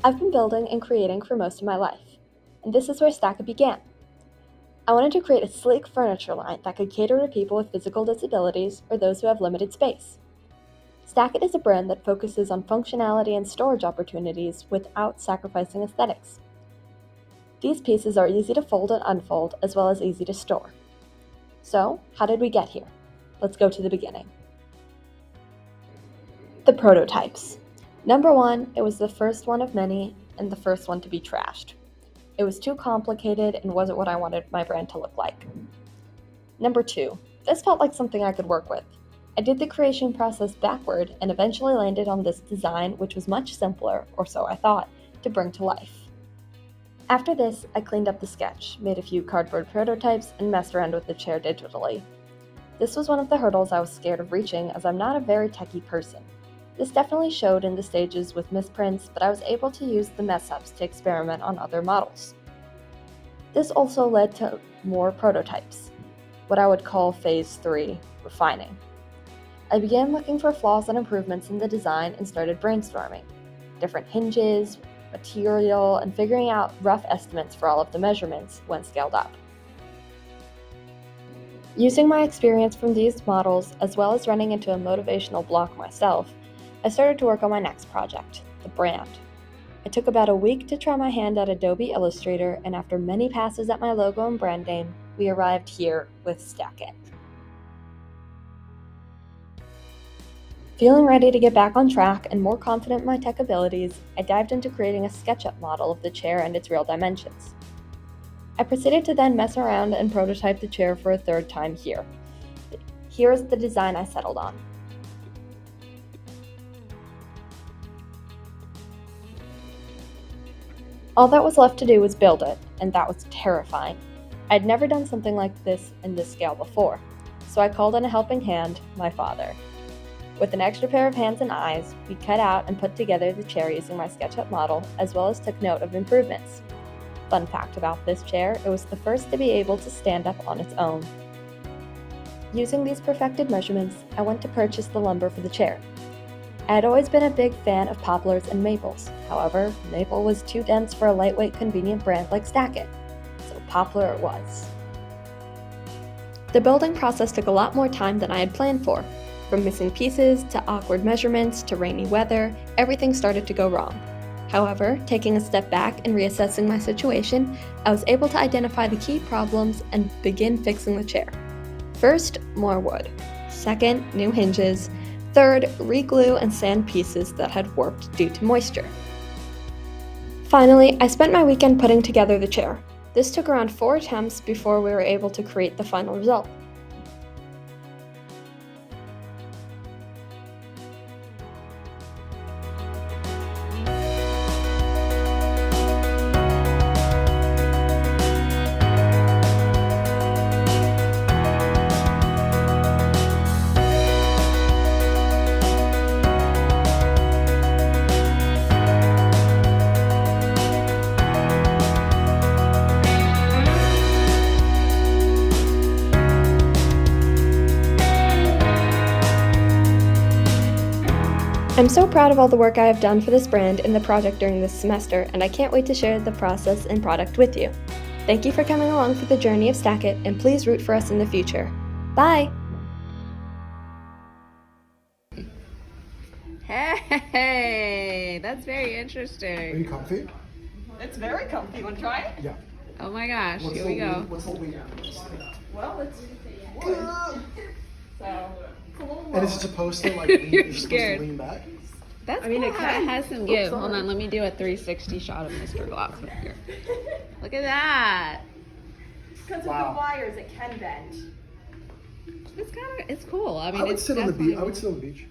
I've been building and creating for most of my life, and this is where Stacket began. I wanted to create a sleek furniture line that could cater to people with physical disabilities or those who have limited space. Stacket is a brand that focuses on functionality and storage opportunities without sacrificing aesthetics. These pieces are easy to fold and unfold, as well as easy to store. So, how did we get here? Let's go to the beginning. The prototypes. Number 1, it was the first one of many and the first one to be trashed. It was too complicated and wasn't what I wanted my brand to look like. Number 2, this felt like something I could work with. I did the creation process backward and eventually landed on this design, which was much simpler, or so I thought, to bring to life. After this, I cleaned up the sketch, made a few cardboard prototypes, and messed around with the chair digitally. This was one of the hurdles I was scared of reaching, as I'm not a very techie person. This definitely showed in the stages with misprints, but I was able to use the mess-ups to experiment on other models. This also led to more prototypes, what I would call Phase 3, refining. I began looking for flaws and improvements in the design and started brainstorming. Different hinges, material, and figuring out rough estimates for all of the measurements when scaled up. Using my experience from these models, as well as running into a motivational block myself, I started to work on my next project, the brand. It took about a week to try my hand at Adobe Illustrator, and after many passes at my logo and brand name, we arrived here with Stacket. Feeling ready to get back on track and more confident in my tech abilities, I dived into creating a SketchUp model of the chair and its real dimensions. I proceeded to then mess around and prototype the chair for a third time here. Here is the design I settled on. All that was left to do was build it, and that was terrifying. I'd never done something like this in this scale before, so I called in a helping hand, my father. With an extra pair of hands and eyes, we cut out and put together the chair using my SketchUp model, as well as took note of improvements. Fun fact about this chair, it was the first to be able to stand up on its own. Using these perfected measurements, I went to purchase the lumber for the chair. I had always been a big fan of poplars and maples. However, maple was too dense for a lightweight, convenient brand like Stacket, so poplar it was. The building process took a lot more time than I had planned for. From missing pieces, to awkward measurements, to rainy weather, everything started to go wrong. However, taking a step back and reassessing my situation, I was able to identify the key problems and begin fixing the chair. First, more wood. Second, new hinges. Third, re-glue and sand pieces that had warped due to moisture. Finally, I spent my weekend putting together the chair. This took around 4 attempts before we were able to create the final result. I'm so proud of all the work I have done for this brand and the project during this semester, and I can't wait to share the process and product with you. Thank you for coming along for the journey of Stacket, and please root for us in the future. Bye! Hey, that's very Are interesting. you comfy? It's very comfy. Want to try it? Yeah. Oh my gosh, here we go. What's the weight? Well, it's wood. So it's a little low. And is it supposed to like lean, You're is it supposed scared. to lean back? That's I mean, cool it how it can. has some give. Hold on, let me do a 360 shot of Mr. Glocksmaker. Look at that. Because Wow. of the wires, it can bend. It's kind of, it's cool. I mean, I would it's sit on the beach. I definitely- would sit on the beach.